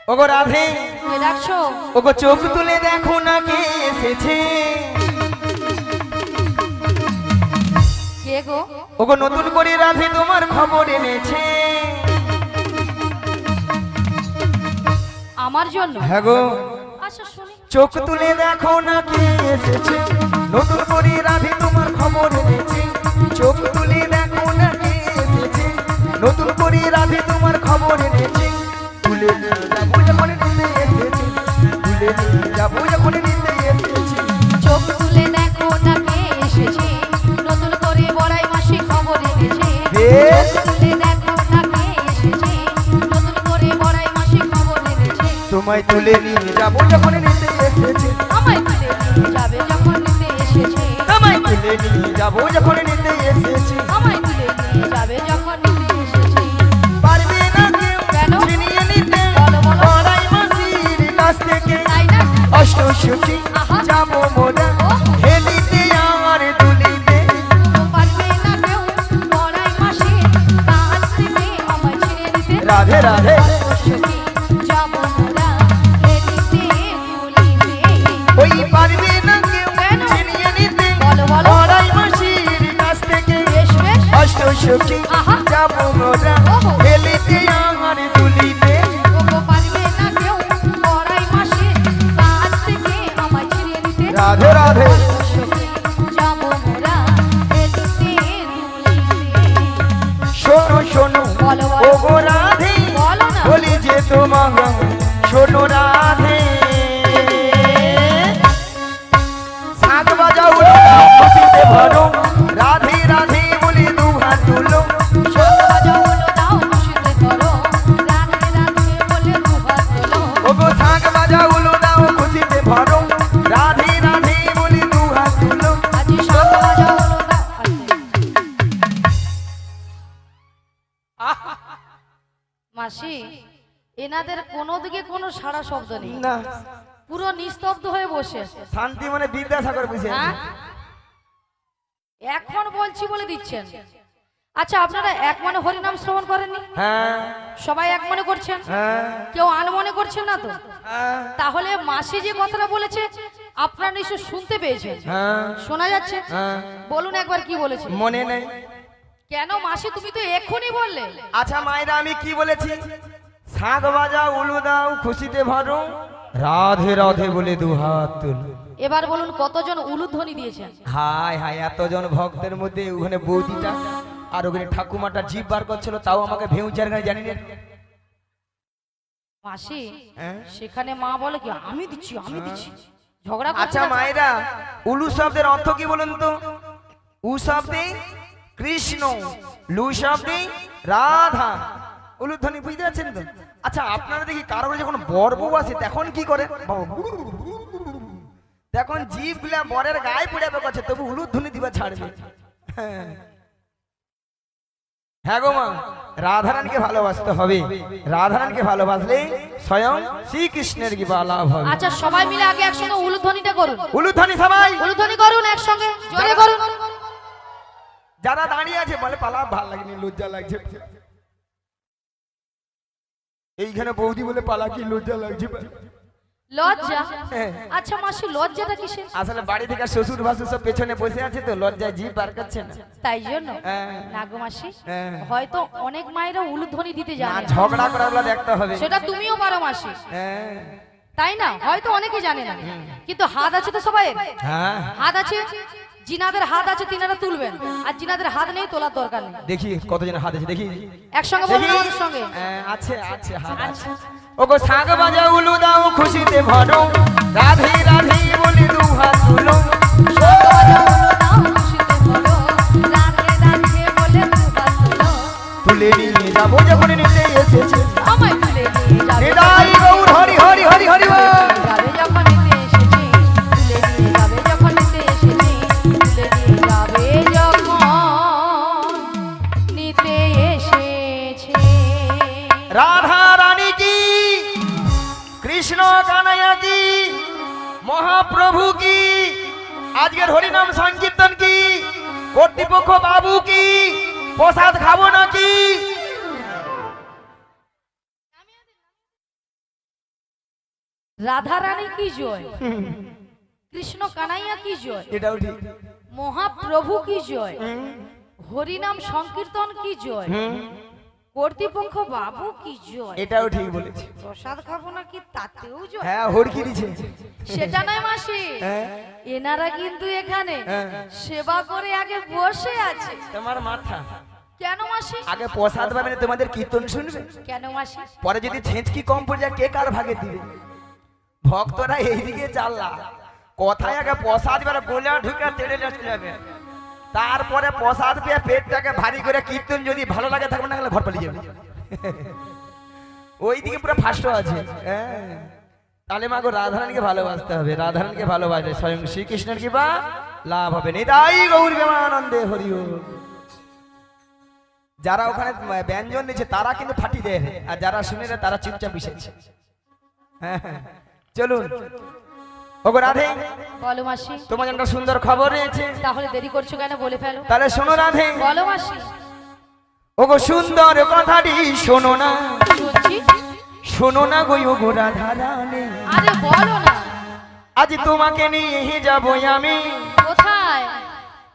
ওগো রাধে কে ডাকছো? ওগো চোখ তুলে দেখো না কে এসেছে। কে গো? ওগো নতুন করে রাধে তোমার খবর এনেছে। আমার জন্য? হ্যাঁ গো। আচ্ছা শুনি। চোখ তুলে দেখো না কে এসেছে, নতুন করে রাধে তোমার খবর এনেছে। চোখ তুলে দেখো না কে এসেছে, নতুন করে রাধে তোমার খবর এনেছে। তুলে নিয়ে যাবো যখন নিতে এসেছে, তুলে নিয়ে যাবো যখন নিতে এসেছে। চোখ তুলে দেখো না কে এসেছে, নতুন করে বড়াই মাসি খবর এনেছে। বেশ। চোখ তুলে দেখো না কে এসেছে, নতুন করে বড়াই মাসি খবর এনেছে। তোমায় তুলে নিয়ে যাবো যখন নিতে এসেছে, আমায় তুলে নিয়ে যাবে যখন নিতে এসেছে। তোমায় তুলে নিয়ে যাবো যখন নিতে এসেছে। আমায় তুলে নিয়ে যাবে যখন নিতে এসেছে। পারবে না কেউ কেন? ছিনিয়ে নিতে বলো, বলো। বড়াই মাসির কাছ থেকে। তাই না? অষ্টসখী আহা। যাবো মোরা ও। হেলিতে আর দুলিতে। পারবে না কেউ বড়াই মাসির কাছ থেকে আমায় ছেড়ে দিতে। রাধে রাধে। অষ্টসখী যাবো মোরা হেলিতে দুলিতে। ওই পারবে না কেউ কেন? ছিনিয়ে নিতে বলো, বলো। বড়াই মাসির কাছ থেকে। বেশ বেশ। অষ্টসখী আহা। যাবো মোরা ওহো। হেলিতে আর দুলিতে। ওগো পারবে না কেউ বড়াই মাসির কাছ থেকে আমায় ছেড়ে দিতে। রাধে রাধে। অষ্টসখী যাবো মোরা হেলিতে দুলিতে। শোনো শোনো বলো, বলো। ওগো রাধে, বলো না। বলি যে তোমার শোনো রাধে। শাঁখ বাজাও খুশিতে ভরো, রাধে রাধে বলি দু হাত তুলো। শাঁখ বাজাও বলো দাও খুশিতে ধরো, রাধে রাধে বলে দুহাত তোলো। ওগো শাঁখ বাজাও দাও খুশিতে ভরো, রাধে রাধে বলি দু হাত তুলো। আজি শাঁখ বাজাও বলো দাও। মাসি, এনাদের কোনো দিকে কোনো সারা শব্দ নেই, না, পুরো নিস্তব্ধ হয়ে বসে আছে। শান্তি মানে বিদ্যাসাগর বুঝে। হ্যাঁ? এখন বলছি বলে দিচ্ছেন। আচ্ছা আপনারা এক মনে হরিনাম শ্রবণ করেননি? হ্যাঁ সবাই এক মনে করছেন? হ্যাঁ কেউ আনমনে করছেন না তো? হ্যাঁ তাহলে মাসি যে কথাটা বলেছে আপনারা নিশ্চয় শুনতে পেয়েছেন, হ্যাঁ শোনা যাচ্ছে? হ্যাঁ। বলুন একবার কি বলেছে। মনে নেই। কেন মাসি, তুমি তো এক্ষুনি বললে। আচ্ছা মায়েরা আমি কি বলেছি? শাঁখ বাজাও উলু দাও খুশিতে ভরো, রাধে রাধে বলে দু হাত তুলো। এবার বলুন কতজন উলুধ্বনি দিয়েছেন? হায় হায়, এতজন ভক্তের মধ্যে ওখানে বৌদিটা আর ওখানে ঠাকুমাটা জিভ বার করছিল, তাও আমাকে ভেউচার গায়ে জানি না। মাসি হ্যাঁ? সেখানে মা বলে কি আমি দিচ্ছি আমি দিচ্ছি, ঝগড়া করছে আচ্ছা না তো? মায়েরা, উলু শব্দের অর্থ কি বলুন তো? উ শব্দে কৃষ্ণ, লু শব্দে রাধা। উলুধ্বনি বুঝতে পারছেন তো? আচ্ছা আপনারা দেখি কারো যখন বর বউ আসে তখন কি করে? তখন জিভ গুলা বরের গায়ে পড়ে করছে, তবু উলুধ্বনি দিবা ছাড়বে। হ্যাঁ। হ্যাঁ গো মা, রাধারানীকে ভালোবাসতে হবে। রাধারানীকে ভালোবাসলে স্বয়ং শ্রীকৃষ্ণের কৃপা লাভ হবে। আচ্ছা সবাই মিলে আগে একসঙ্গে উলুধ্বনিটা করুন। উলুধ্বনি সবাই উলুধ্বনি করুন একসঙ্গে, জোরে করুন। যারা দাঁড়িয়ে আছে বলে পালা ভাল লাগেনি, লজ্জা লাগছে। এইখানে বৌদি বলে পালা কি লজ্জা লাগছে। লজ্জা? হ্যাঁ। আচ্ছা মাসি লজ্জাটা কিসের? আসলে বাড়ি থেকে শ্বশুর ভাসুর সব পেছনে বসে আছে তো, লজ্জায় জিভ বার করছে না। তাই জন্য? হ্যাঁ। না গো মাসি, হ্যাঁ। হয়তো অনেক মায়েরা উলুধ্বনি দিতে না, জানে না। ঝগড়া করাগুলো দেখতে হবে। সেটা তুমিও পারো মাসি, হ্যাঁ তাই না? হয়তো অনেকে জানে না, কিন্তু হাত আছে তো সবাই। হ্যাঁ। হাত আছে, জিনাদের হাত আছে তিনারা তুলবেন, আর জিনাদের হাত নেই তোলার দরকার নেই। দেখি কতজন হাত আছে দেখি। একসঙ্গে বলুন দেখি। আমাদের সঙ্গে। হ্যাঁ, আছে আছে হাত আছে। ওগো শাঁখ বাজাও উলু দাও খুশিতে ভরো, রাধে রাধে বলি দু হাত তুলো। শাঁখ বাজাও উলু দাও খুশিতে ভরো, রাধে রাধে বলে দুহাত তোলো। তুলে নিয়ে যাবো যখন নিতে এসেছে, আমায় তুলে নিয়ে যাবে নিতাই গৌর হরি হরি হরি হরি বল। যাবে যখন নিতে এসেছে, তুলে নিয়ে যাবে যখন নিতে এসেছে, তুলে নিয়ে যাবে যখন নিতে এসেছে। রাধা রানী কি, কৃষ্ণ কানাইয়া কি, মহাপ্রভু কি, আজকের হরিনাম সংকীর্তন কি, কর্তৃপক্ষ বাবু কি, প্রসাদ খাবো নাকি? রাধা রানী কি জয়, কৃষ্ণ কানাইয়া কি জয়, এটাও ঠিক। মহাপ্রভু কি জয়, হরিনাম সংকীর্তন কি জয়, কর্তৃপক্ষ বাবু কি জয়। এটাও ঠিক বলেছি। প্রসাদ খাবো নাকি তাতেও জয়। হ্যাঁ, হড়কি দিছে। সেটা নয় মাসি, হ্যাঁ, এনারা কিন্তু এখানে হ্যাঁ। সেবা করে আগে বসে আছে। তোমার মাথা কেন মাসি? আগে প্রসাদ পাবে না, তোমাদের কীর্তন শুনবে, কেন মাসি? পরে যদি ছেঁচকি কম পড়ে যায় কে কার ভাগে দিবে। ভক্তরা এইদিকে চাল্লা, কথায় আগে প্রসাদ বেলা গোলা ঢুকে তেড়ে চলে যাবে, তারপরে প্রসাদ পেয়ে পেটটাকে ভারী করে কীর্তন যদি ভালো লাগে থাকবে না গেলে ঘর পালিয়ে যাবে। ওইদিকে পুরো ফার্স্ট আছে। হ্যাঁ, তাহলে মাগো রাধারানীকে ভালোবাসতে হবে, রাধারানীকে ভালোবাসলে স্বয়ং শ্রীকৃষ্ণের কৃপা লাভ হবে। নিতাই গৌর প্রেমানন্দে হরি বল। যারা ওখানে ব্যঞ্জন দিচ্ছে তারা কিন্তু ফাটি দেয়, আর যারা শুনে না তারা চুপচাপ মিশেছে। হ্যাঁ, চলুন ওগো রাধে, বলো মাসি। তোমার একটা সুন্দর খবর রয়েছে। তাহলে দেরি করছো কেন, বলে ফেলো। তাহলে শোনো রাধে, বলো মাসি। ওগো সুন্দর কথাটি শোনো না, শুনছি। শোনো না গো ওগো রাধারানী, আরে বলো না। আজ তোমাকে নিয়ে যাবো আমি কোথায়?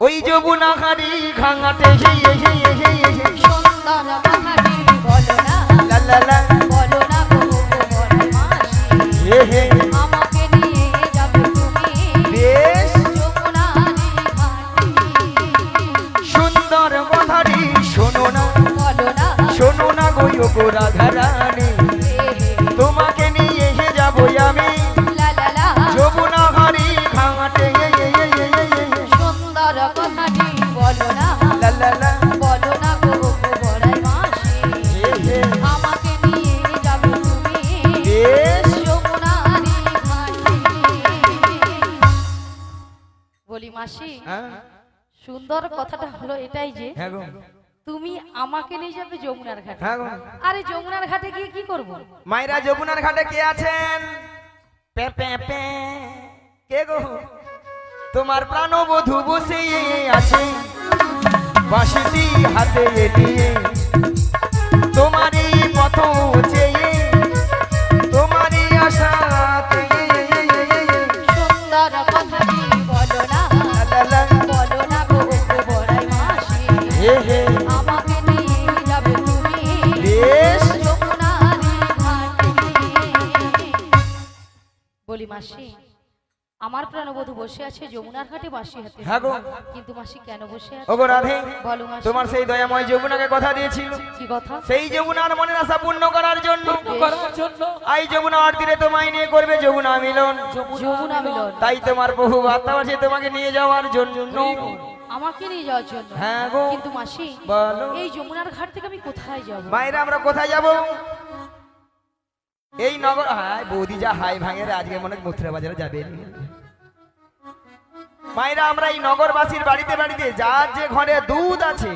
ওই যমুনা হারি ঘাঙাতে। হে হে হে হে হে সুন্দর কথাটি বলো না, লা লা লা বলো না গো বলো মাসি। হে হে আমাকে নিয়ে যাবে তুমি বেশ যমুনারি ঘাটে। সুন্দর কথাটি শোনো না, বলো না। শোনো না গো ওগো রাধারানী, হে হে তোমাকে নিয়ে যাবো আমি লা লা লা। যমুনা হারি ঘাঙাতে। হে হে হে হে হে হে সুন্দর কথাটি বলো না, লা লা লা বলো না গো বড়াই মাসি। হে হে আমাকে নিয়ে যাবে তুমি বেশ যমুনারি ঘাটে। বলি মাসি, হ্যাঁ সুন্দর কথাটা হলো এটাই যে হ্যাঁ গো, তুমি আমাকে নিয়ে যাবে যমুনার ঘাটে। হ্যাঁ গো। আরে যমুনার ঘাটে গিয়ে কি করব? মায়েরা যমুনার ঘাটে কে আছেন? পে পে পে কে গো? তোমার প্রাণবধূ বসে আছে বাঁশিটি হাতে নিয়ে, তোমারই পথ চেয়ে, তোমারই আশাতে। সুন্দর কথাটি বলো না, লা লা লা বলো না গো বড়াই মাসি। হে হে আমাকে নিয়ে যাবে তুমি বেশ যমুনারি ঘাটে। বলি মাসি, আমার প্রাণবধূ বসে আছে যমুনার ঘাটে বাঁশি হাতে। হ্যাঁ গো। কিন্তু মাসি কেন বসে আছে? ওগো রাধে, বলো মাসি। তোমার সেই দয়াময় যমুনাকে কথা দিয়েছিল, কি কথা? সেই যমুনার মনের আশা পূর্ণ করার জন্য বেশ। আই যমুনার তীরে তোমায় নিয়ে করবে যমুনা মিলন। যমুনা মিলন। তাই তোমার বহু বার্তা আছে তোমাকে নিয়ে যাওয়ার জন্য। আমাকে নিয়ে যাওয়ার জন্য? হ্যাঁ গো। কিন্তু মাসি, বলো এই যমুনার ঘাট থেকে আমি কোথায় যাব? মায়েরা আমরা কোথায় যাব? এই নগর। হাই বৌদি যা হাই ভাঙে রে, আজকে মনে হয় মথুরা বাজারে যাবে। মায়েরা আমরা এই নগরবাসীর বাড়িতে বাড়িতে যার যে ঘরে দুধ আছে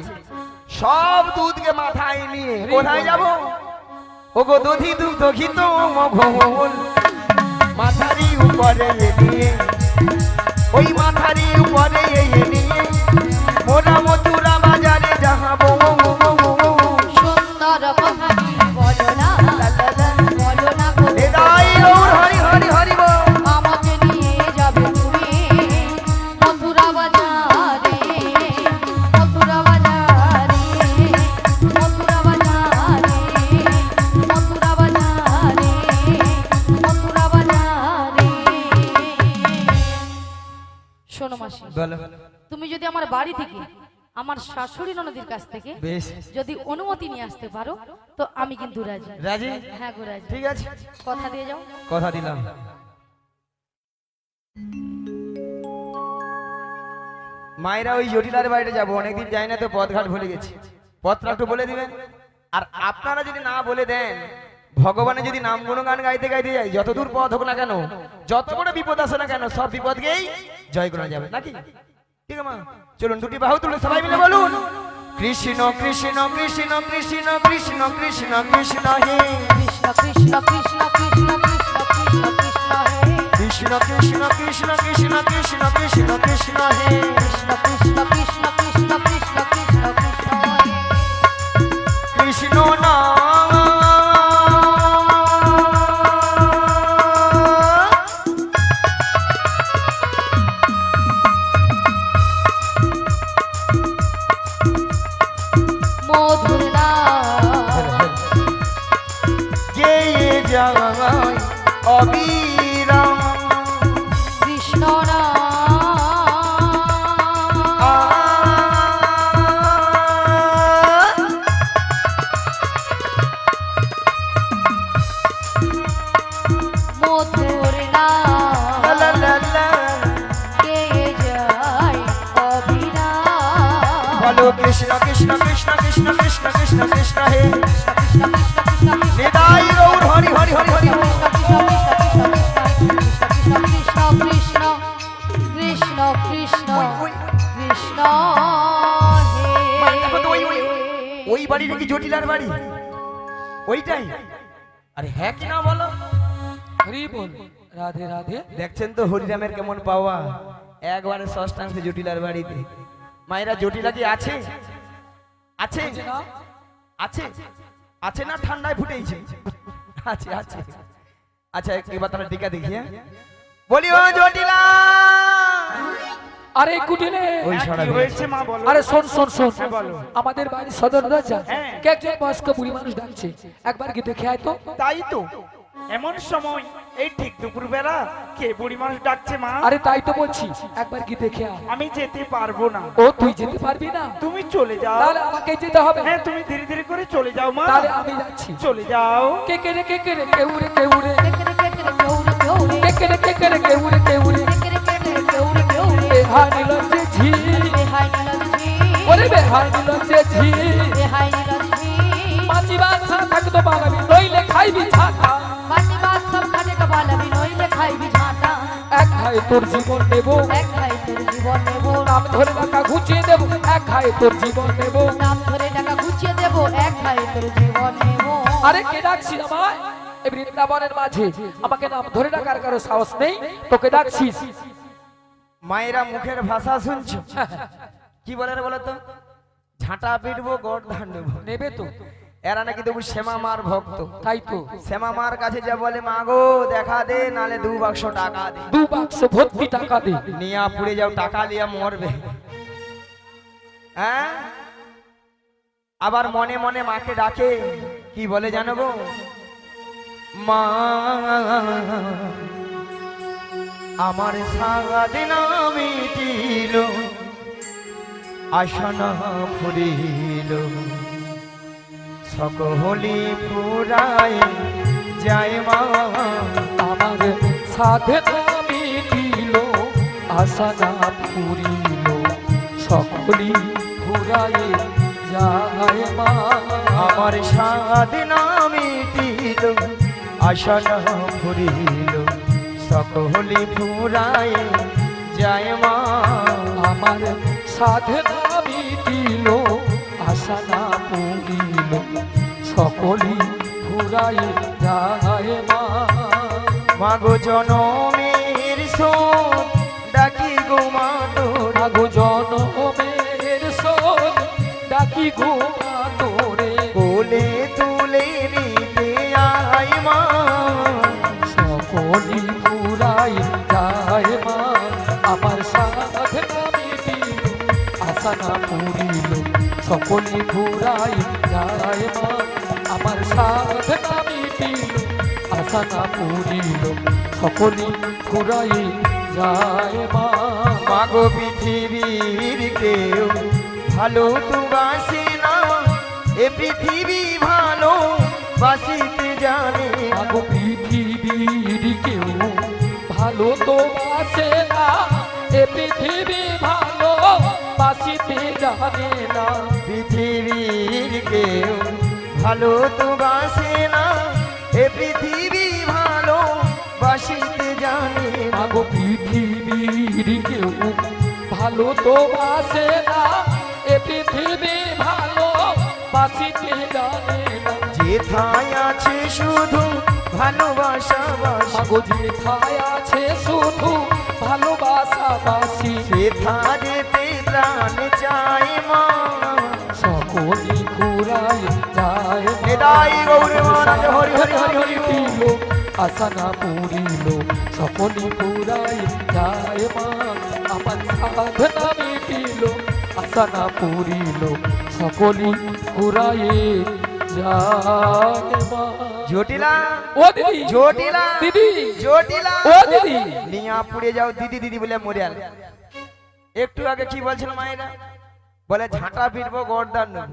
সব দুধকে মাথায় নিয়ে কোথায় যাব? ওগো দধি দুধ ঘিত মঘোল মাথারি উপরে নিয়ে, ওই মাথারি উপরে নিয়ে মোরা মথুরা বাজারে যাবো। সুন্দর কথাটি বলো না, বলো না গো হৃদয় গৌর হরি হরি হরি বল। আমাকে নিয়ে যাবে তুমি মথুরা বাজারে, মথুরা বাজারে, মথুরা বাজারে, মথুরা বাজারে, মথুরা বাজারে। শোনো মাসি, বলো তুমি যদি আমার বাড়ি থেকে আমার শাশুড়ি ননদির কাছ থেকে বেশ যদি অনুমতি নিয়ে আসতে পারো তো আমি কিন্তু রাজি। রাজি? হ্যাঁ গো রাজি। ঠিক আছে, কথা দিয়ে যাও। কথা দিলাম। মায়েরা ওই জটিলার বাড়িতে যাবো, অনেকদিন যাই না তো পথঘাট ভুলে গেছি, পথটা একটু বলে দিবেন। আর আপনারা যদি না বলে দেন, ভগবানের যদি নাম গুণগান গাইতে গাইতে যাই, যতদূর পথ হোক না কেন, যত বড় বিপদ আসে না কেন, সব বিপদকেই জয় করা যাবে নাকি? ঠিক আছে মা, চলুন দুটি বাহু তুলে সবাই মিলে বলুন কৃষ্ণ কৃষ্ণ কৃষ্ণ কৃষ্ণ কৃষ্ণ কৃষ্ণ কৃষ্ণ হে কৃষ্ণ কৃষ্ণ কৃষ্ণ কৃষ্ণ কৃষ্ণ কৃষ্ণ কৃষ্ণ হে, কৃষ্ণ কৃষ্ণ কৃষ্ণ কৃষ্ণ কৃষ্ণ কৃষ্ণ কৃষ্ণ হে কৃষ্ণ কৃষ্ণ কৃষ্ণ কৃষ্ণ কৃষ্ণ কৃষ্ণ কৃষ্ণ হে। কৃষ্ণ নাম যায় অবিরাম। কৃষ্ণ নাম মধুর নাম লা লা লা। কে যায় অবিরাম। বলো কৃষ্ণ কৃষ্ণ কৃষ্ণ কৃষ্ণ কৃষ্ণ কৃষ্ণ কৃষ্ণ হে কৃষ্ণ কৃষ্ণ কৃষ্ণ কৃষ্ণ কৃষ্ণ নিতাই গৌর হরি হরি হরি হরি। কৃষ্ণ কৃষ্ণ ওই, ওই। কৃষ্ণ মানে দেখো তো, ওই হে ওই বাড়ি নাকি জটিলার বাড়ি ওইটাই? আরে হ্যাঁ কি না বলো? হরি বল, রাধে রাধে। দেখছেন তো হরিরামের কেমন পাওয়া, একবারে ষষ্ঠাংশে জটিলার বাড়িতে। মায়েরা জটিলা কি আছে? আছে না আছে আছে না ঠান্ডায় ফুটেইছে? আছে আছে। আচ্ছা এবার তাহলে টিকা দেখি, হ্যাঁ? বলি ও জটিলা। আরে কুটিনে, ওই কি ছড়া হয়েছে মা বলো? আরে শোন শোন শোন, হ্যাঁ, বলো। আমাদের বাড়ির সদর দরজা হ্যাঁ। কে একজন বয়স্ক বুড়ি মানুষ ডাকছে, একবার কি দেখে আয় তো। তাই তো, এমন সময় এই ঠিক দুপুর বেলা কে বুড়ি মানুষ ডাকছে মা? আরে তাই তো বলছি, একবার কি দেখে আয়। আমি যেতে পারবো না, ও তুই যেতে পারবি না? তুমি চলে যাও। তাহলে আমাকে যেতে হবে। হ্যাঁ তুমি ধীরে ধীরে করে চলে যাও মা। তাহলে আমি যাচ্ছি। চলে যাও। কে কে রে কে কে রে কেউ রে কেউ রে, কেকরে কেকরে কেউরে কেউরে কে কে রে কে কে রে কেউ রে কেউ রে, কেকরে কেকরে কেউরে কেউরে বেহাই নিলজ্জে ঝি, বেহাই নীলজি ওরে বেহাই নিলজ্জে ঝি। বেহাই নীলজি মাছি বাসা থাকতো বাগাবি, নইলে খাইবি ছাতা। মাটি মাছ সব খাটে কপালাবি নইলে খাইবি ঝাঁটা এক খাই তোর জীবন নেব, এক খাই তোর জীবন নেব নাম ধরে টাকা ঘুচিয়ে দেব, এক খাই তোর জীবন নেব। নাম ধরে টাকা ঘুচিয়ে দেব এক খাই তোর জীবন নেব আরে কে ডাকছিস আমায়? এই বৃন্দাবনের মাঝে আমাকে নাম ধরে ডাকার কারো সাহস নেই, তোকে ডাকছিস। মায়েরা মুখের ভাষা শুনছো? কি বলে রে বলো তো? ঝাঁটা পিটবো, গড় ধান নেবো। নেবে তো, এরা নাকি দেবো শ্যামা মার ভক্ত। তাই তো। শ্যামা মার কাছে যা বলে, মা গো দেখা দে, নালে 2 বাক্স টাকা দে। 2 বাক্স ভর্তি টাকা দে। নিয়া পুড়ে যাও, টাকা লিয়া মরবে। হ্যাঁ, আবার মনে মনে মাকে ডাকে, কি বলে জানো গো? মা আমার সারাদিন মিটিল, আশা না ফুরিল, সকলি ফুরায় যায় মা। আমার সাধনা মিটিল, আশা না পুরিল, সকলি ঘুরায়ে যায় মা। আমার সারাদিন মিটিল, আশা না ফুরিল, সকলি ফুরায় যায় মা। আমার সাধনা মিটিল, আশা না পুরিল, সকলি ঘুরায়ে যায় মা। মাগো জনমের সোন ডাকি গো মা তোর, আগো জনমের সোন ডাকি ঘুমা তোরে, কোলে তুলে নিতে আয় মা। সকলি ঘুরাই যায় মা। আমার সাধনা মিটিল, আশা না পুরিল, সকলি ঘুরাই যায় মা। আমার সাধনা মিটিল, আশা না পুরিল, সকলি ঘুরাই যায় মা। মাগো পৃথিবীর কেউ ভালো তো বাসে না, এ পৃথিবী ভালো বাসিতে জানে। আগো পৃথিবীর কেউ ভালো তো বাসে না, এ পৃথিবী ভালো বাসিতে জানে না। পৃথিবীর কেউ ভালো তো বাসে না, এ পৃথিবী ভালো বাসিতে জানে না। আগো পৃথিবীর কেউ ভালো তো বাসে না, এ পৃথিবী ভালো বাসিতে জানে না। যেথায় আছে শুধু ভালোবাসা বাসি, আগো যেথায় আছে শুধু ভালোবাসা বাসি, সেথা যেতে প্রাণ চাই মা। সকলি ঘুরাই যায় মা। নিতাই গৌর মহারাজ হরি হরি হরি হরি হরি। মিটিল, আশা না পুরিল, সকলি ঘুরাই যায় মা। আমার সাধনা মিটিল, আশা না পুরিল, সকলি ঘুরাই যায় মা। জটিলা ও দিদি, জটিলা দিদি, জটিলা ও দিদি, নিয়া পুড়ে যাও দিদি দিদি বলে মরে গেল। একটু আগে কি বলছিল মায়েরা? বলে ঝাঁটা পিটবো গর্দান নেব,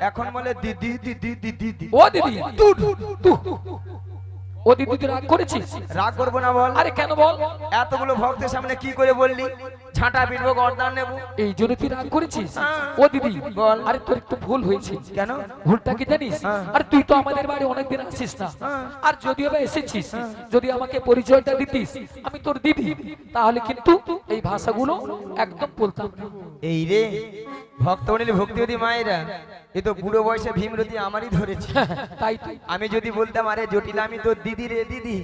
এখন বলে দিদি দিদি দিদি দিদি। ও দিদি, ও দিদি তুই রাগ করেছিস? রাগ করবো না বল। আরে কেন বল? এতগুলো ভক্তের সামনে কি করে বললি ঝাঁটা পিটবো গর্দান নেব? এই জন্য তুই রাগ করেছিস? হ্যাঁ। ও দিদি বল। আরে তোর একটু ভুল হয়েছে। কেন? ভুলটা কি জানিস? হ্যাঁ। আরে তুই তো আমাদের বাড়ি অনেকদিন আসিস না, হ্যাঁ। আর যদিও বা এসেছিস, যদি আমাকে পরিচয়টা দিতিস আমি তোর দিদি, তাহলে কিন্তু এই ভাষাগুলো একদম বলতাম না। এই রে ভক্তমণি ভক্তিবতী মায়েরা, এ তো বুড়ো বয়সে ভীমরতি আমারই ধরেছে। তাই তো আমি যদি বলতাম আরে জটিল আমি তো দিদি রে দিদি,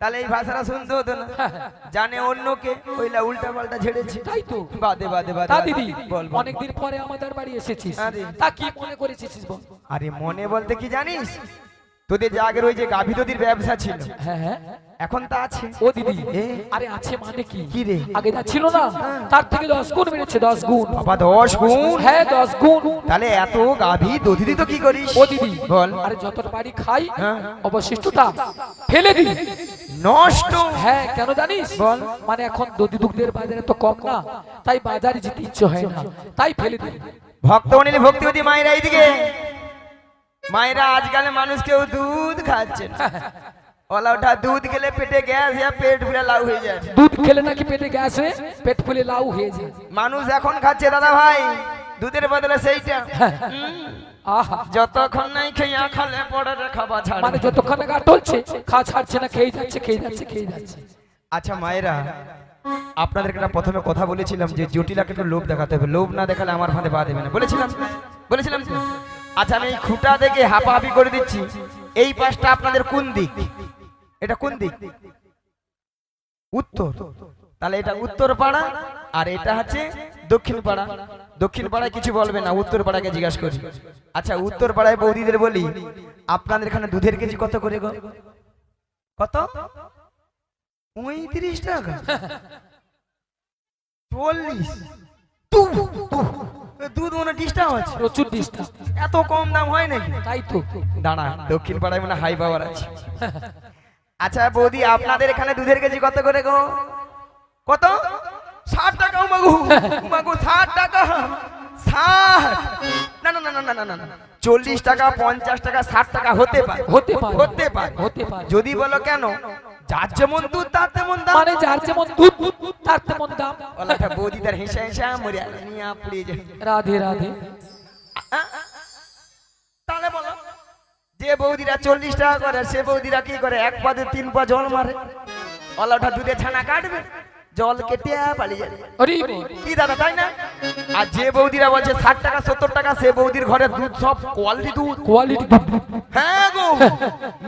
তাহলে এই ভাষাটা শুনতে হতো না। জানে অন্যকে ওইলা উল্টা পাল্টা ঝেড়েছে। তাই তো। বাদে বাদে বাদে তা বাদে। দিদি বল বল। অনেকদিন পরে আমাদের বাড়ি এসেছিস, আরে। তা কি মনে করেছিস বল? আরে মনে বলতে কি জানিস, তোদের যে আগের ওই যে গাভী দধির ব্যবসা ছিল, হ্যাঁ হ্যাঁ। এখন তা আছে। ও দিদি এ? আরে আছে মানে কি? কি রে? আগে যা ছিল না তার থেকে 10 গুণ বেড়েছে, 10 গুণ। বাবা 10 গুণ? হ্যাঁ 10 গুণ। তাহলে এত গাভী দধি তো কি করিস? ও দিদি বল। আরে যতটা বাড়ি খাই হ্যাঁ। অবশিষ্টটা ফেলে দিই। নষ্ট? হ্যাঁ কেন জানিস? বল। মানে এখন দধি দুগ্ধের বাজারে তো কম না, তাই বাজারে যেতে ইচ্ছে হয় না, তাই ফেলে দিই। ভক্তমণি ভক্তিবতী মায়েরা এইদিকে। মায়েরা আজকাল মানুষ কেউ দুধ খাচ্ছে না। ওলা ওঠা দুধ খেলে পেটে গ্যাস या পেট ফুলে লাউ হয়ে যায়। দুধ খেলে নাকি পেটে গ্যাস হয়ে পেট ফুলে লাউ হয়ে যায়। মানুষ এখন খাচ্ছে দাদা ভাই দুধের বদলে সেইটা। আহা, যতক্ষণ নাই খেয়া খালে পড়ে রে খাবা ছাড়। মানে যতক্ষণ না গা টলছে খাওয়া ছাড়ছে না, খেয়ে যাচ্ছে খেয়ে যাচ্ছে খেয়ে যাচ্ছে। আচ্ছা মায়েরা, আপনাদেরকে না প্রথমে কথা বলেছিলাম যে জটিলাকে একটু লোভ দেখাতে হবে, লোভ না দেখালে আমার ফাঁদে পা দেবে না, বলেছিলাম বলেছিলাম তো? আচ্ছা আমি এই খুঁটা দেখে হাঁপাহাঁপি করে দিচ্ছি, এই পাশটা আপনাদের কোন দিক? এটা কোন দিক? উত্তর। তাহলে এটা উত্তর পাড়া আর এটা হচ্ছে দক্ষিণ পাড়া। দক্ষিণ পাড়ায় কিছু বলবে না, উত্তর পাড়াকে জিজ্ঞাসা করি। আচ্ছা উত্তর পাড়ায় বৌদিদের বলি, আপনাদের এখানে দুধের কেজি কত করে গো? কত? 35 টাকা? 40? দুধ মনে ডিস্টার্ব আছে, প্রচুর ডিস্টার্ব। এত কম দাম হয় নাকি? তাই তো। দাঁড়া, দক্ষিণ পাড়ায় মানে হাই পাওয়ার আছে। আচ্ছা বৌদি আপনাদের এখানে দুধের কেজি কত করে গো? কত? 60 টাকা? মাগু মাগু 60 টাকা? 60? না না না না না না, 40 টাকা 50 টাকা 60 টাকা হতে পারে, হতে পারে, হতে পারে, হতে পারে। যদি বলো কেন যার যেমন দুধ তার তেমন দাম। মানে যার যেমন দুধ তার তেমন দাম। ওলাটা বৌদি তার হেসে হেসে মরে নিয়ে পুড়িয়ে যায়। রাধে রাধে। তাহলে বলো যে বৌদিরা 40 টাকা করে সে বৌদিরা কি করে? 1 পা 3 পা জল মারে। ওলাটা দুধে ছানা কাটবে, জল কেটে পালিয়ে যাবে। আরে কি দাদা তাই না? আর যে বৌদিরা বলছে 60 টাকা 70 টাকা, সে বৌদির ঘরে দুধ সব কোয়ালিটি দুধ। কোয়ালিটি দুধ। হ্যাঁ গো,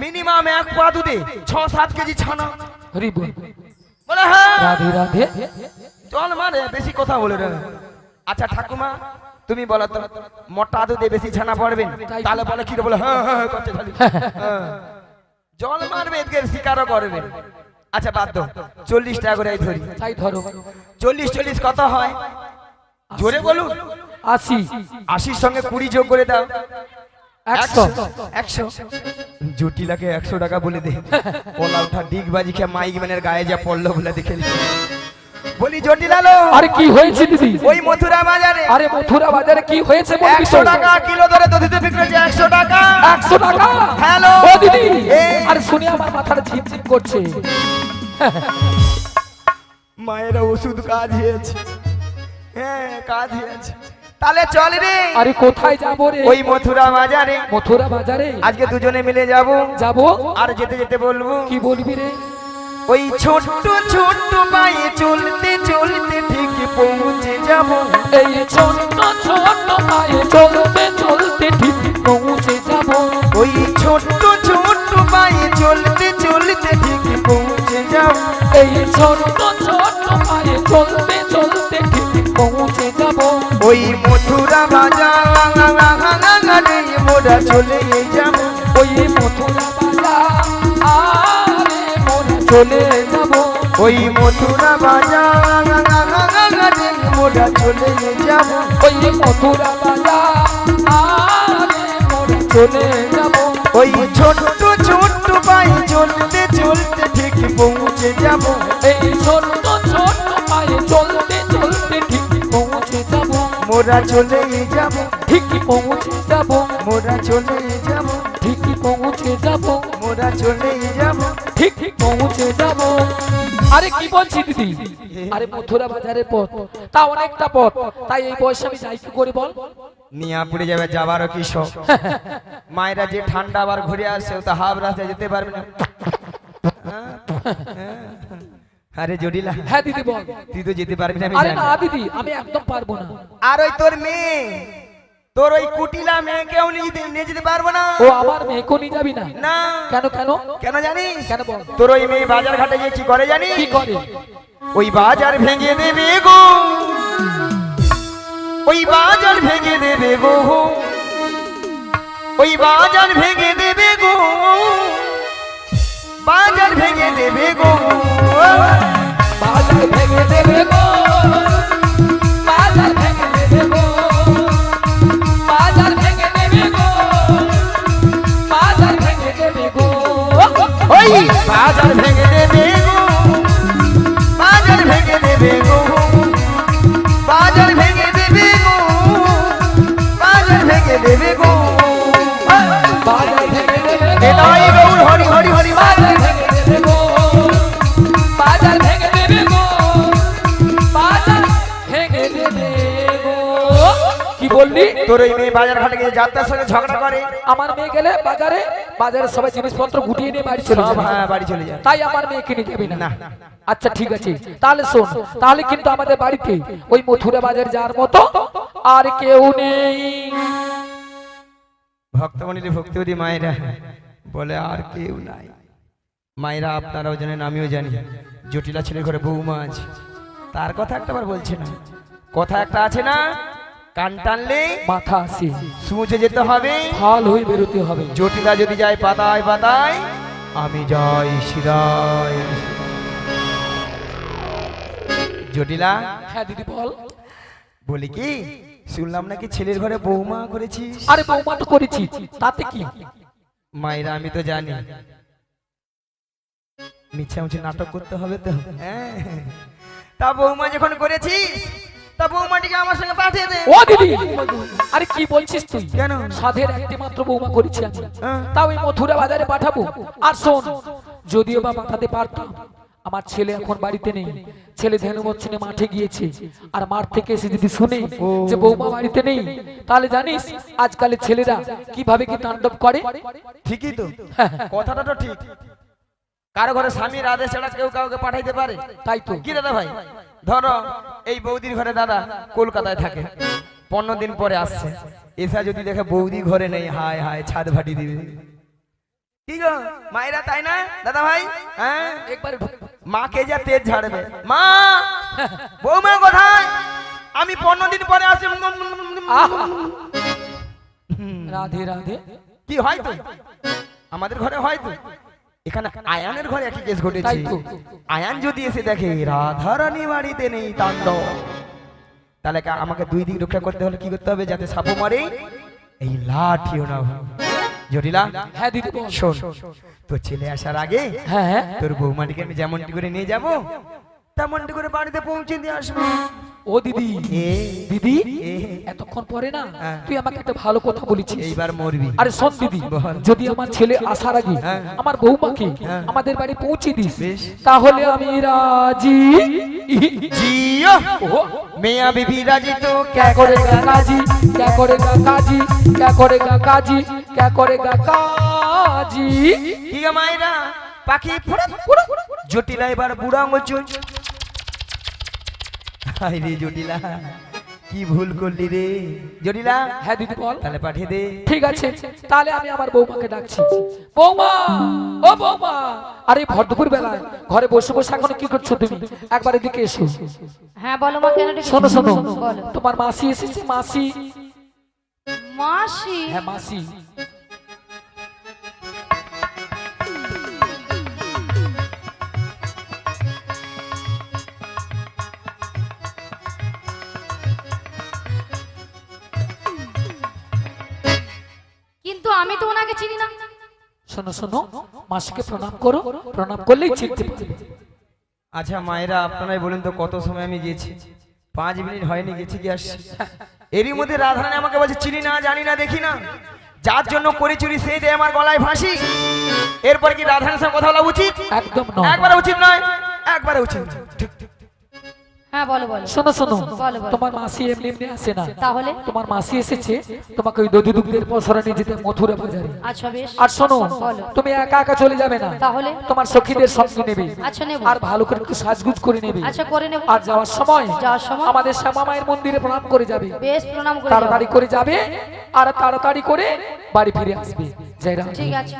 মিনিমাম 1 পা দুধে 6-7 কেজি ছানা। হরি বল। বলে হ্যাঁ রাধে রাধে। জল মারে, বেশি কথা বলে রে। আচ্ছা ঠাকুমা তুমি বলো তো, মোটা দুধে বেশি ছানা পড়বেন? তাহলে বলে কি রে? বলে হ্যাঁ হ্যাঁ করতে খালি হ্যাঁ। জল মারবে এদিকে শিকারও করবে। আচ্ছা বাদ দাও, 40 টাকা করে ধরি। তাই ধরো। 40 কত হয়? জোরে বলুন। 80। 80 সঙ্গে 20 যোগ করে দাও। 100। 100। জটিলাকে 100 টাকা বলে দে। ওলা উঠা ডিগ বাজি খেয়ে মাইক ম্যানের গায়ে যা পড়লো বলে দেখে নি। বলি জটিলালো, আরে কি হয়েছে দিদি? ওই মথুরা বাজারে আরে মথুরা বাজারে কি হয়েছে বলবি? 100 টাকা কিলো ধরে দধিতে বিক্রি হচ্ছে। 100 টাকা। 100 টাকা? হ্যালো ও দিদি, এই। আরে শুনি আমার মাথাটা ঝিমঝিম করছে। মায়েরা ওষুধ কাজ হয়েছে। হ্যাঁ কাজ হয়েছে। তাহলে চল রে। আরে কোথায় যাবো রে? ওই মথুরা বাজারে। মথুরা বাজারে আজকে দুজনে মিলে যাব। যাবো। আর যেতে যেতে বলবো কি বলবি রে? ওই ছোট্ট ছোট্ট পায়ে চলতে চলতে ঠিক পৌঁছে যাব। এই ছোট্ট ছোট্ট পায়ে চলতে চলতে ঠিক পৌঁছে যাব। ওই ছোট্ট ছোট্ট পায়ে চলতে চলতে ঠিক পৌঁছে যাব। এই ছোট্ট ছোট্ট পায়ে চলতে চলতে ঠিক পৌঁছে যাব। ওই মথুরা বাজারে মোরা চলে যাব। ওই মথুরা বাজার আরে মোরা চলে যাব। ওই মথুরা বাজারে মোরা চলে যাব। ওই মথুরা বাজার আরে মোরা চলে যাব। ওই ছোট্ট ছোট্ট পায়ে চলতে চলতে ঠিক পৌঁছে যাব। এই ছোট্ট ছোট্ট পায়ে চলতে চলতে ঠিক পৌঁছে যাব। মোরা চলে যাব, ঠিকই পৌঁছে যাব, মোরা চলে যাব, ঠিকই পৌঁছে যাব, মোরা চলে যাব। ঠিক পৌঁছে যাব। আরে কি বলছি দিদি? আরে মথুরা বাজারের পথ, তা অনেকটা পথ, তাই এই বয়সে আমি যাই কি করে বল? নিয়া পড়ে যাবে, যাবারও কি শখ। মায়েরা যে ঠান্ডা আবার ঘুরে আসছে, ও তো হাফ রাস্তায় যেতে পারবে না। আরে জটিলা, হ্যাঁ দিদি বল। তুই তো যেতে পারবি না আমি আরে জানি। না দিদি, আমি একদম পারবো না। আর ওই তোর মেয়ে, তোর ওই কুটিলা মেয়েকেও নিয়ে যেতে পারবো না। ও আমার মেয়েকে নিয়ে যাবি না? না। কেন কেন? কেন জানিস? কেন বল। তোর ওই মেয়ে বাজার ঘাটে গিয়ে কি করে জানিস? কি করে? ওই বাজার ভেঙে দেবে গো, ওই বাজার ভেঙে দেবে গো, ওই বাজার ভেঙে দেবে গো, বাজার ভেঙে দেবে গো, বাজার ভেঙে দেবে গো, বাজার ভেঙে দেবে গো, বাজার ভেঙে দেবে গো, বাজার ভেঙে দেবে গো। ওই বাজার ভেঙে দেবে গো, বাজার ভেঙে দেবে গো, বাজার ভেঙে দেবে গো, বাজার ভেঙে দেবে গো, বাজার ভেঙে দেবে গো, এটাই গৌর হরি হরি হরি বাজার ভেঙে দেবে গো, বাজার ভেঙে দেবে গো, বাজার ভেঙে দেবে গো। কি বললি? তোর ওই মেয়ে বাজার ঘাটে গিয়ে যাত্রার সঙ্গে ঝগড়া করে, আমার মেয়ে গেলে বাজারে, বাজারে সবাই জিনিসপত্র গুটিয়ে নিয়ে বাড়ি চলে সব যাবে। হ্যাঁ বাড়ি চলে যায়। তাই আমার মেয়েকে নিয়ে যাবি না? না। আচ্ছা ঠিক আছে, তাহলে শোন, তাহলে কিন্তু আমাদের বাড়িতে ওই মথুরা বাজার যাওয়ার মতো আর কেউ নেই। ভক্তমণির ভক্তিবতী মায়েরা বলে আর কেউ নাই। মায়েরা আপনারাও জানেন, আমিও জানি, জটিলা ছেলের ঘরে বৌমা আছে। তার কথা একটা বার বলছে না, কথা একটা আছে না, কান টানলে মাথা আসে, সুঁচে যেতে হবে, ফাল হয়ে বেরোতে হবে। জটিলা যদি যায় পাতায় পাতায়, আমি যাই শিরায়। জটিলা, হ্যাঁ দিদি বল। বলি কি, শুনলাম নাকি ছেলের ঘরে বৌমা করেছিস? আরে বৌমা তো করেছি, তাতে কি? মায়েরা আমি তো জানি মিছামিছি নাটক করতে হবে তো। হ্যাঁ, তা বৌমা যখন করেছিস, তা বৌমাটিকে আমার সঙ্গে পাঠিয়ে দে। ও দিদি, আরে কি বলছিস তুই? কেন? সাধের একটি মাত্র বৌমা করেছি আমি, হ্যাঁ। তাও এই মথুরা বাজারে পাঠাবো? আর শোন, যদিও বা পাঠাতে পারতাম, আমার ছেলে এখন বাড়িতে নেই, ছেলে ধেনুবচ্ছনে মাঠে গিয়েছে। আর মাঠ থেকে এসে যদি শুনে যে বৌমা বাড়িতে নেই, তাহলে জানিস আজকালের ছেলেরা কিভাবে কি তাণ্ডব করে। ঠিকই তো, কথাটা তো ঠিক। কারো ঘরে স্বামীর আদেশ ছাড়া কেউ কাউকে পাঠাইতে পারে? তাই তো। কি দাদা ভাই, ধরো এই বৌদির ঘরে দাদা কলকাতায় থাকে, 15 দিন পরে আসছে, এসা যদি দেখে বৌদি ঘরে নেই, হায় হায় ছাদ ভাটি দিবে। কি গো মায়েরা, তাই না দাদা ভাই? হ্যাঁ, একবার মাকে যা তেজ ঝাড়বে, মা বৌমা কোথায়, আমি 15 দিন পরে আসি। আহা! রাধে রাধে। কি হয় তো, আমাদের ঘরে হয় তো, এখানে আয়ানের ঘরে একই কেস ঘটেছে। তাই তো। আয়ান যদি এসে দেখে রাধারানী বাড়িতে নেই তাণ্ডব, তাহলে আমাকে 2 দিক রক্ষা করতে হলে কি করতে হবে, যাতে সাপও মারে এই লাঠিও না হয়। জটিলা, হ্যাঁ দিদি বল। শোন, তোর ছেলে আসার আগে হ্যাঁ হ্যাঁ। তোর বৌমাটিকে আমি যেমনটি করে নিয়ে যাব, তেমনটি করে বাড়িতে পৌঁছে দিয়ে আসবো। ও দিদি, এ, দিদি এ, এতক্ষণ পরে না হ্যাঁ। তুই আমাকে একটা ভালো কথা বলেছিস। এইবার মরবি। আরে শোন দিদি, বল। যদি আমার ছেলে আসার আগে হ্যাঁ। আমার বৌমাকে হ্যাঁ। আমাদের বাড়ি পৌঁছে দিস, বেশ। তাহলে আমি রাজি। জিও ও, মিয়া বিবি রাজি তো क्या करेगा काजी, क्या करेगा काजी, क्या करेगा काजी, क्या करेगा काजी। কি গো মায়েরা, পাখি ফুড়া ফুড়া, জটিলা এবার বুড়া আঙুল চুল। হাই রে জটিলা, কি ভুল করলি রে জটিলা। হ্যাঁ দিদি বল। তাহলে পাঠিয়ে দে। ঠিক আছে, তাহলে আমি আমার বৌমাকে ডাকছি। বৌমা, ও বৌমা, আরে ভর দুপুর বেলায় ঘরে বসে বসে এখন কি করছো তুমি? একবার এদিকে এসো। হ্যাঁ বলো মা, কেন ডেকেছো? শোনো শোনো, বলো। তোমার মাসি এসেছে, মাসি। মাসি? হ্যাঁ মাসি। কিন্তু আমি তো ওনাকে চিনি না। শোনো শোনো, মাসিকে প্রণাম করো, প্রণাম করলেই চিনতে পারবে। আচ্ছা মায়েরা আপনারাই বলুন তো কত সময় আমি গেছি? 5 মিনিট হয়নি, গেছি কি আসছি। এরই মধ্যে রাধারানী আমাকে বলছে চিনি না, জানি না, দেখি না, যার জন্য করে চুরি সেই দেয় আমার গলায় ফাঁসি। এরপর কি রাধারানীর সঙ্গে কথা বলা উচিত? একদম নয়। একবারে উচিত নয়, একবারে উচিত। ঠিক, ঠিক। হ্যাঁ বলো বলো। শোনো শোনো, বলো, বলো। তোমার মাসি এমনি এমনি আসে না। তাহলে? তোমার মাসি এসেছে তোমাকে ওই দধি দুগ্ধের পসরা নিয়ে যেতে মথুরা বাজারে। আচ্ছা বেশ। আর শোনো, বলো। তুমি একা একা চলে যাবে না, তাহলে? তোমার সখীদের সঙ্গে নেবে। আচ্ছা নেব। আর ভালো করে একটু সাজগুজ করে নেবে। আচ্ছা করে নেব। আর যাওয়ার সময় যাওয়ার সময়? আমাদের শ্যামা মায়ের মন্দিরে প্রণাম করে যাবে। বেশ প্রণাম করে তাড়াতাড়ি করে যাবে আর তাড়াতাড়ি করে বাড়ি ফিরে আসবে। জয় রাম। ঠিক আছে।